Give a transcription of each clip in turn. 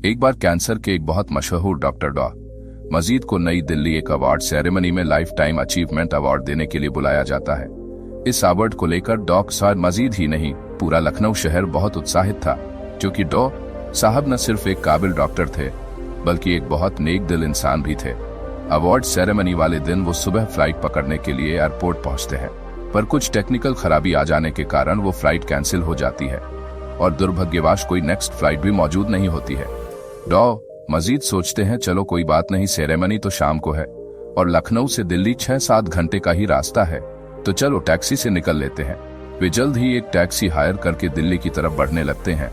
एक बार कैंसर के एक बहुत मशहूर डॉक्टर डॉ मजीद को नई दिल्ली एक अवार्ड सेरेमनी में लाइफ टाइम अचीवमेंट अवार्ड देने के लिए बुलाया जाता है। इस अवार्ड को लेकर डॉ मजीद ही नहीं, पूरा लखनऊ शहर बहुत उत्साहित था, क्योंकि डॉ साहब न सिर्फ एक काबिल डॉक्टर थे बल्कि एक बहुत नेक दिल इंसान भी थे। अवार्ड सेरेमनी वाले दिन वो सुबह फ्लाइट पकड़ने के लिए एयरपोर्ट पहुंचते हैं, पर कुछ टेक्निकल खराबी आ जाने के कारण वो फ्लाइट कैंसिल हो जाती है और दुर्भाग्यवश कोई नेक्स्ट फ्लाइट भी मौजूद नहीं होती है। डॉ मजीद सोचते हैं चलो कोई बात नहीं, सेरेमनी तो शाम को है और लखनऊ से दिल्ली 6-7 घंटे का ही रास्ता है, तो चलो टैक्सी से निकल लेते हैं। वे जल्द ही एक टैक्सी हायर करके दिल्ली की तरफ बढ़ने लगते हैं।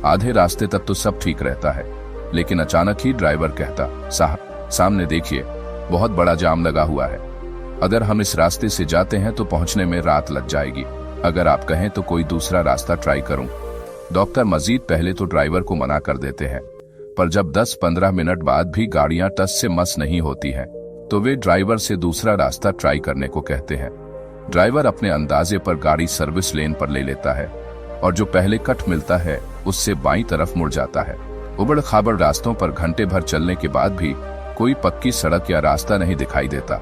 आधे रास्ते तक तो सब ठीक रहता है, लेकिन अचानक ही ड्राइवर कहता, साहब सामने देखिए, बहुत बड़ा जाम लगा हुआ है। अगर हम इस रास्ते से जाते हैं तो पहुंचने में रात लग जाएगी। अगर आप कहें तो कोई दूसरा रास्ता ट्राई करूं। डॉक्टर मजीद पहले तो ड्राइवर को मना कर देते हैं, पर जब 10-15 मिनट बाद भी गाड़ियां टस से मस नहीं होती हैं, तो वे ड्राइवर से दूसरा रास्ता ट्राई करने को कहते हैं। ड्राइवर अपने अंदाजे पर गाड़ी सर्विस लेन पर ले लेता है और जो पहले कट मिलता है उससे बाईं तरफ मुड़ जाता है। उबड़ खाबड़ रास्तों पर घंटे भर चलने के बाद भी कोई पक्की सड़क या रास्ता नहीं दिखाई देता।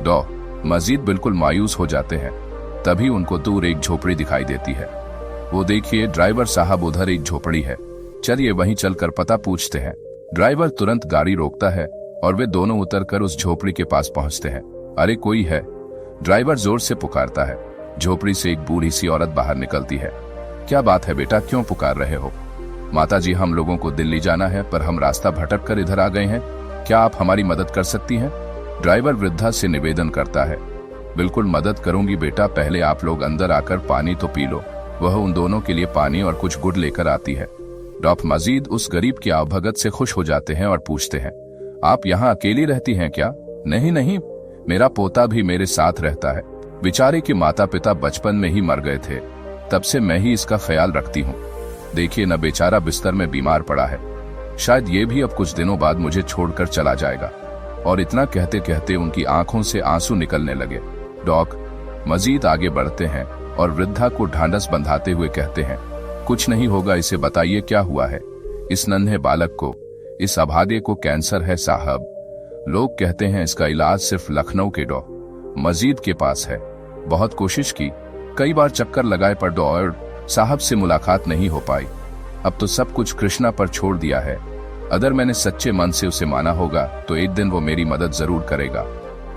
डॉ मजीद बिल्कुल मायूस हो जाते हैं। तभी उनको दूर एक झोपड़ी दिखाई देती है। वो देखिए ड्राइवर साहब, उधर एक झोपड़ी है, चलिए वहीं चलकर पता पूछते हैं। ड्राइवर तुरंत गाड़ी रोकता है और वे दोनों उतरकर उस झोपड़ी के पास पहुंचते हैं। अरे कोई है, ड्राइवर जोर से पुकारता है। झोपड़ी से एक बूढ़ी सी औरत बाहर निकलती है। क्या बात है बेटा, क्यों पुकार रहे हो? माताजी, हम लोगों को दिल्ली जाना है पर हम रास्ता भटक कर इधर आ गए हैं, क्या आप हमारी मदद कर सकती हैं? ड्राइवर वृद्धा से निवेदन करता है। बिल्कुल मदद करूंगी बेटा, पहले आप लोग अंदर आकर पानी तो पी लो। वह उन दोनों के लिए पानी और कुछ गुड़ लेकर आती है। डॉ मजीद उस गरीब की आवभगत से खुश हो जाते हैं और पूछते हैं, आप यहाँ अकेली रहती हैं क्या? नहीं नहीं, मेरा पोता भी मेरे साथ रहता है। बेचारे के माता पिता बचपन में ही मर गए थे, तब से मैं ही इसका ख्याल रखती हूँ। देखिए न, बेचारा बिस्तर में बीमार पड़ा है, शायद ये भी अब कुछ दिनों बाद मुझे छोड़कर चला जाएगा। और इतना कहते कहते उनकी आंखों से आंसू निकलने लगे। डॉक मजीद आगे बढ़ते हैं और वृद्धा को ढांढस बंधाते हुए कहते हैं, कुछ नहीं होगा, इसे बताइए क्या हुआ है? इस नन्हे बालक को, इस अभागे को कैंसर है साहब। लोग कहते हैं इसका इलाज सिर्फ लखनऊ के डॉ मजीद के पास है। बहुत कोशिश की, कई बार चक्कर लगाए पर डॉ साहब से मुलाकात नहीं हो पाई। अब तो सब कुछ कृष्णा पर छोड़ दिया है। अगर मैंने सच्चे मन से उसे माना होगा तो एक दिन वो मेरी मदद जरूर करेगा।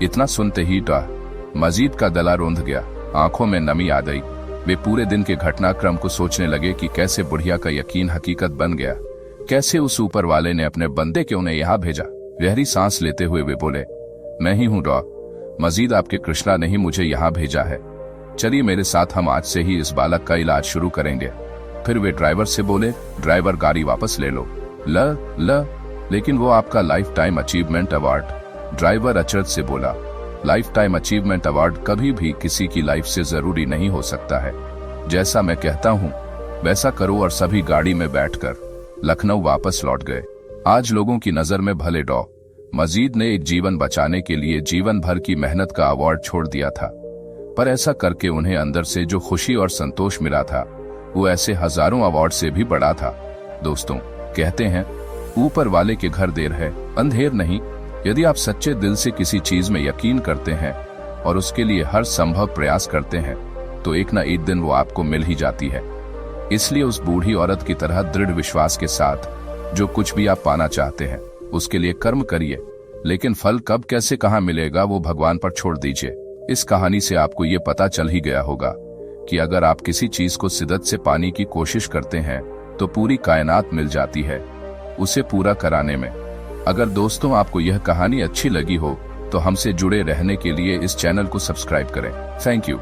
इतना सुनते ही डॉ मजीद का गला रोंध गया, आंखों में नमी आ गई। वे पूरे दिन के घटनाक्रम को सोचने लगे कि कैसे बुढ़िया का यकीन हकीकत बन गया, कैसे उस ऊपर वाले ने अपने बंदे के उन्हें यहाँ भेजा। गहरी सांस लेते हुए वे बोले, मैं ही हूँ डॉ मजीद, आपके कृष्णा ने ही मुझे यहाँ भेजा है। चलिए मेरे साथ, हम आज से ही इस बालक का इलाज शुरू करेंगे। फिर वे ड्राइवर से बोले, ड्राइवर गाड़ी वापस ले लो। लेकिन वो आपका life time achievement award. Driver अचरज से बोला, लाइफ टाइम अचीवमेंट अवार्ड कभी भी किसी की लाइफ से जरूरी नहीं हो सकता है। जैसा मैं कहता हूँ वैसा करो। और सभी गाड़ी में बैठकर लखनऊ वापस लौट गए। आज लोगों की नजर में भले डॉ मजीद ने एक जीवन बचाने के लिए जीवन भर की मेहनत का अवार्ड छोड़ दिया था, पर ऐसा करके उन्हें अंदर से जो खुशी और संतोष मिला था वो ऐसे हजारों अवार्ड से भी बड़ा था। दोस्तों, कहते हैं ऊपर वाले के घर देर है अंधेर नहीं। यदि आप सच्चे दिल से किसी चीज में यकीन करते हैं और उसके लिए हर संभव प्रयास करते हैं तो एक न एक दिन वो आपको मिल ही जाती है। इसलिए उस बूढ़ी औरत की तरह दृढ़ विश्वास के साथ जो कुछ भी आप पाना चाहते हैं उसके लिए कर्म करिए, लेकिन फल कब कैसे कहाँ मिलेगा वो भगवान पर छोड़ दीजिए। इस कहानी से आपको ये पता चल ही गया होगा कि अगर आप किसी चीज को शिद्दत से पाने की कोशिश करते हैं तो पूरी कायनात मिल जाती है उसे पूरा कराने में। अगर दोस्तों आपको यह कहानी अच्छी लगी हो तो हमसे जुड़े रहने के लिए इस चैनल को सब्सक्राइब करें। Thank you.